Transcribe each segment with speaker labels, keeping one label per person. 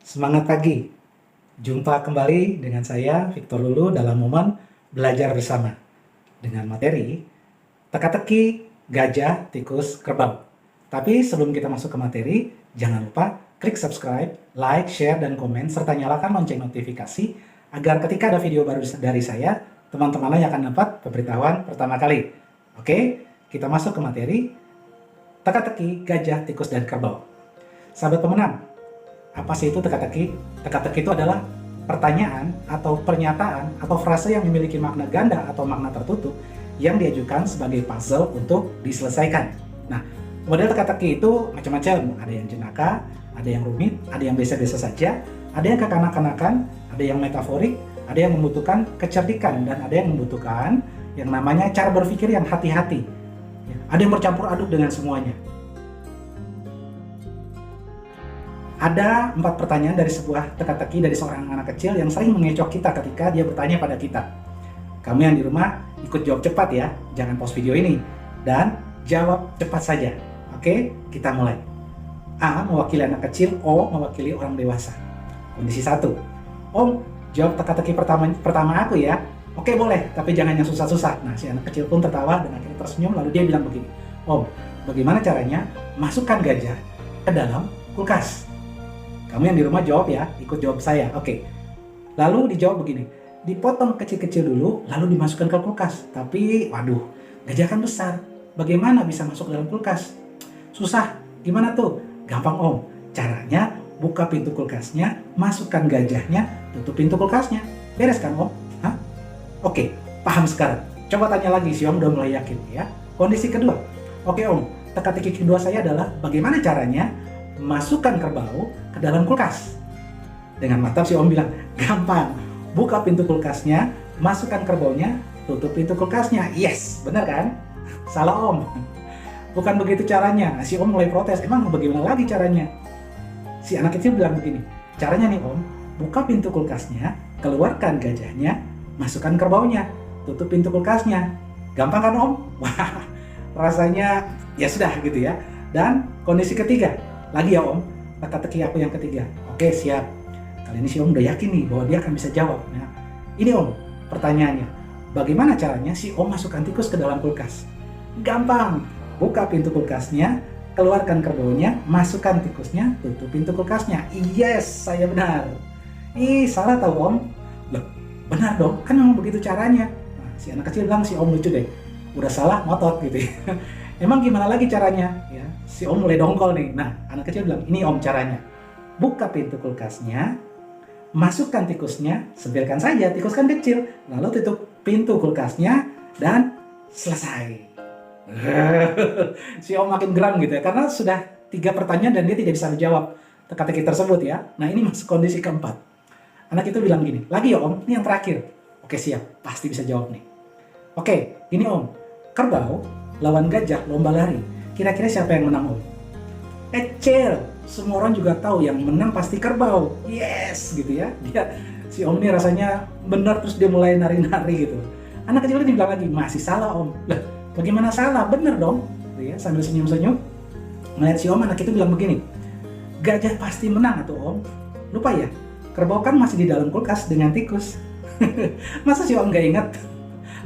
Speaker 1: Semangat pagi. Jumpa kembali dengan saya Victor Lulu dalam momen belajar bersama dengan materi teka-teki gajah, tikus, kerbau. Tapi sebelum kita masuk ke materi, jangan lupa klik subscribe, like, share, dan komen serta nyalakan lonceng notifikasi agar ketika ada video baru dari saya, teman-teman lain akan dapat pemberitahuan pertama kali. Oke, kita masuk ke materi teka-teki gajah, tikus, dan kerbau. Sahabat pemenang, apa sih itu teka-teki? Teka-teki itu adalah pertanyaan atau pernyataan atau frase yang memiliki makna ganda atau makna tertutup yang diajukan sebagai puzzle untuk diselesaikan. Nah, model teka-teki itu macam-macam. Ada yang jenaka, ada yang rumit, ada yang biasa-biasa saja, ada yang kekanak-kanakan, ada yang metaforik, ada yang membutuhkan kecerdikan, dan ada yang membutuhkan yang namanya cara berpikir yang hati-hati. Ada yang bercampur aduk dengan semuanya. Ada 4 pertanyaan dari sebuah teka-teki dari seorang anak kecil yang sering mengecoh kita ketika dia bertanya pada kita. Kamu yang di rumah ikut jawab cepat ya, jangan pause video ini. Dan jawab cepat saja. Oke, kita mulai. A mewakili anak kecil, O mewakili orang dewasa. Kondisi 1. Om, jawab teka-teki pertama aku ya. Oke boleh, tapi jangan yang susah-susah. Nah, si anak kecil pun tertawa dan akhirnya tersenyum lalu dia bilang begini. Om, bagaimana caranya masukkan gajah ke dalam kulkas? Kamu yang di rumah jawab ya, ikut jawab saya. Oke. Lalu dijawab begini, dipotong kecil-kecil dulu, lalu dimasukkan ke kulkas. Tapi, waduh, gajah kan besar. Bagaimana bisa masuk dalam kulkas? Susah. Gimana tuh? Gampang om. Caranya, buka pintu kulkasnya, masukkan gajahnya, tutup pintu kulkasnya. Beres kan om? Hah? Oke, paham sekarang. Coba tanya lagi, si om udah mulai yakin ya. Kondisi kedua. Oke om, teka-teki kedua saya adalah bagaimana caranya masukkan kerbau ke dalam kulkas. Dengan mantap si om bilang, gampang. Buka pintu kulkasnya, masukkan kerbaunya, tutup pintu kulkasnya. Yes, benar kan? Salah om. Bukan begitu caranya. Si om mulai protes, emang bagaimana lagi caranya? Si anak kecil bilang begini, caranya nih om, buka pintu kulkasnya, keluarkan gajahnya, masukkan kerbaunya, tutup pintu kulkasnya. Gampang kan om? Wah, rasanya ya sudah gitu ya. Dan kondisi ketiga, lagi ya om, teka-teki aku yang ketiga. Oke siap. Kali ini si om udah yakin nih bahwa dia akan bisa jawab. Nah, ini om, pertanyaannya. Bagaimana caranya si om masukkan tikus ke dalam kulkas? Gampang. Buka pintu kulkasnya, keluarkan kerbaunya, masukkan tikusnya, tutup pintu kulkasnya. Yes, saya benar. Ih, salah tahu om? Loh, benar dong, kan memang begitu caranya. Nah, si anak kecil bilang si om lucu deh. Udah salah, ngotot gitu ya. Emang gimana lagi caranya? Ya, si om mulai dongkol nih. Nah, anak kecil bilang, ini om caranya. Buka pintu kulkasnya, masukkan tikusnya, sempilkan saja, tikus kan kecil. Lalu tutup pintu kulkasnya, dan selesai. Si om makin geram gitu ya, karena sudah 3 pertanyaan dan dia tidak bisa menjawab teka-teki tersebut ya. Nah, ini masuk kondisi keempat. Anak itu bilang gini, lagi ya om, ini yang terakhir. Oke siap, pasti bisa jawab nih. Oke, ini om, kerbau lawan gajah lomba lari. Kira-kira siapa yang menang om? Kecil, semua orang juga tahu yang menang pasti kerbau. Yes, gitu ya. Si om ini rasanya benar, terus dia mulai nari-nari gitu. Anak kecil ini bilang lagi, masih salah om. Lah, bagaimana salah? Bener dong. Gitu ya, sambil senyum-senyum. Melihat si om, anak itu bilang begini, gajah pasti menang atau om? Lupa ya, kerbau kan masih di dalam kulkas dengan tikus. Masa si om gak ingat?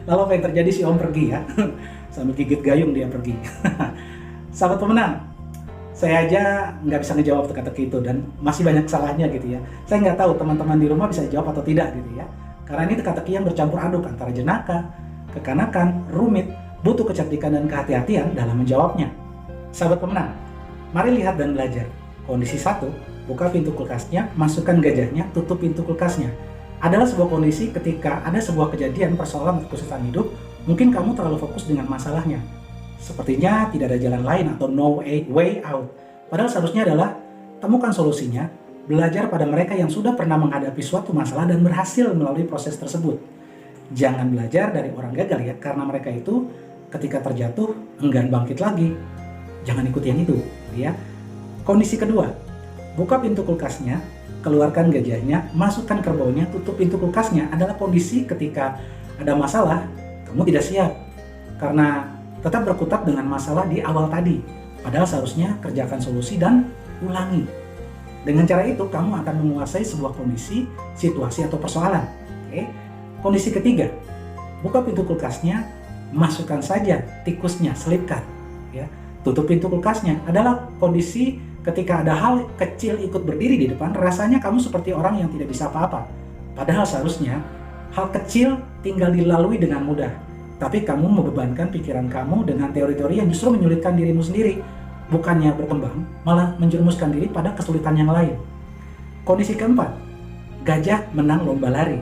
Speaker 1: Lalu apa yang terjadi, si om pergi ya. Sambil gigit gayung dia pergi. Sahabat pemenang, saya aja nggak bisa ngejawab teka-teki itu dan masih banyak salahnya gitu ya. Saya nggak tahu teman-teman di rumah bisa jawab atau tidak gitu ya. Karena ini teka-teki yang bercampur aduk antara jenaka, kekanakan, rumit, butuh kecerdikan dan kehati-hatian dalam menjawabnya. Sahabat pemenang, mari lihat dan belajar. Kondisi 1, buka pintu kulkasnya, masukkan gajahnya, tutup pintu kulkasnya. Adalah sebuah kondisi ketika ada sebuah kejadian, persoalan atau kesusahan hidup, mungkin kamu terlalu fokus dengan masalahnya. Sepertinya tidak ada jalan lain atau no way out. Padahal seharusnya adalah temukan solusinya, belajar pada mereka yang sudah pernah menghadapi suatu masalah dan berhasil melalui proses tersebut. Jangan belajar dari orang gagal ya, karena mereka itu ketika terjatuh enggan bangkit lagi. Jangan ikut yang itu ya. Kondisi kedua, buka pintu kulkasnya, keluarkan gajahnya, masukkan kerbaunya, tutup pintu kulkasnya. Adalah kondisi ketika ada masalah, kamu tidak siap karena tetap berkutat dengan masalah di awal tadi. Padahal seharusnya kerjakan solusi dan ulangi. Dengan cara itu, kamu akan menguasai sebuah kondisi, situasi, atau persoalan. Oke. Kondisi ketiga, buka pintu kulkasnya, masukkan saja tikusnya, selipkan. Ya. Tutup pintu kulkasnya adalah kondisi ketika ada hal kecil ikut berdiri di depan, rasanya kamu seperti orang yang tidak bisa apa-apa. Padahal seharusnya, hal kecil tinggal dilalui dengan mudah. Tapi kamu membebankan pikiran kamu dengan teori-teori yang justru menyulitkan dirimu sendiri. Bukannya berkembang, malah menjerumuskan diri pada kesulitan yang lain. Kondisi keempat, gajah menang lomba lari.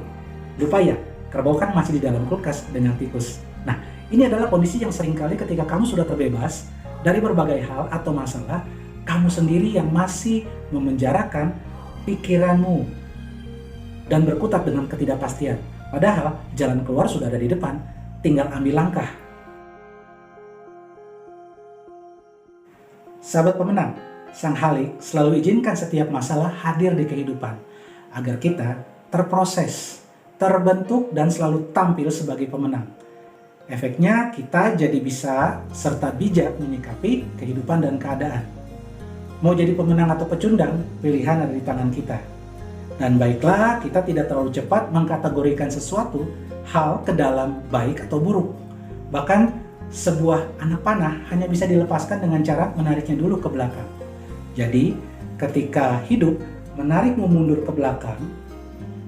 Speaker 1: Lupa ya, kerbau kan masih di dalam kulkas dengan tikus. Nah, ini adalah kondisi yang seringkali ketika kamu sudah terbebas dari berbagai hal atau masalah, kamu sendiri yang masih memenjarakan pikiranmu dan berkutat dengan ketidakpastian. Padahal jalan keluar sudah ada di depan, tinggal ambil langkah. Sahabat pemenang, Sang Halik selalu izinkan setiap masalah hadir di kehidupan agar kita terproses, terbentuk, dan selalu tampil sebagai pemenang. Efeknya kita jadi bisa serta bijak menyikapi kehidupan dan keadaan. Mau jadi pemenang atau pecundang, pilihan ada di tangan kita. Dan baiklah, kita tidak terlalu cepat mengkategorikan sesuatu hal ke dalam baik atau buruk. Bahkan sebuah anak panah hanya bisa dilepaskan dengan cara menariknya dulu ke belakang. Jadi, ketika hidup menarikmu mundur ke belakang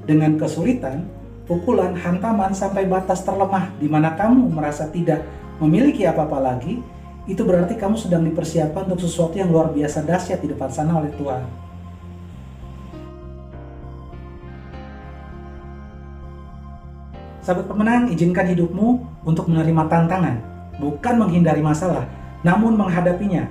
Speaker 1: dengan kesulitan, pukulan, hantaman sampai batas terlemah di mana kamu merasa tidak memiliki apa-apa lagi, itu berarti kamu sedang dipersiapkan untuk sesuatu yang luar biasa dahsyat di depan sana oleh Tuhan. Sahabat pemenang, izinkan hidupmu untuk menerima tantangan, bukan menghindari masalah, namun menghadapinya.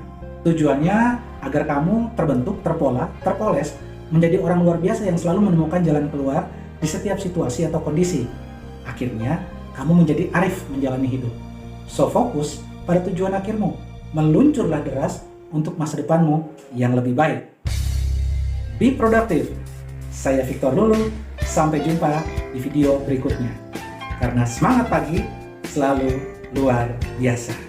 Speaker 1: Tujuannya agar kamu terbentuk, terpoles, menjadi orang luar biasa yang selalu menemukan jalan keluar di setiap situasi atau kondisi. Akhirnya, kamu menjadi arif menjalani hidup. So, fokus pada tujuan akhirmu. Meluncurlah deras untuk masa depanmu yang lebih baik. Be productive. Saya Victor Lulu. Sampai jumpa di video berikutnya. Karena semangat pagi selalu luar biasa.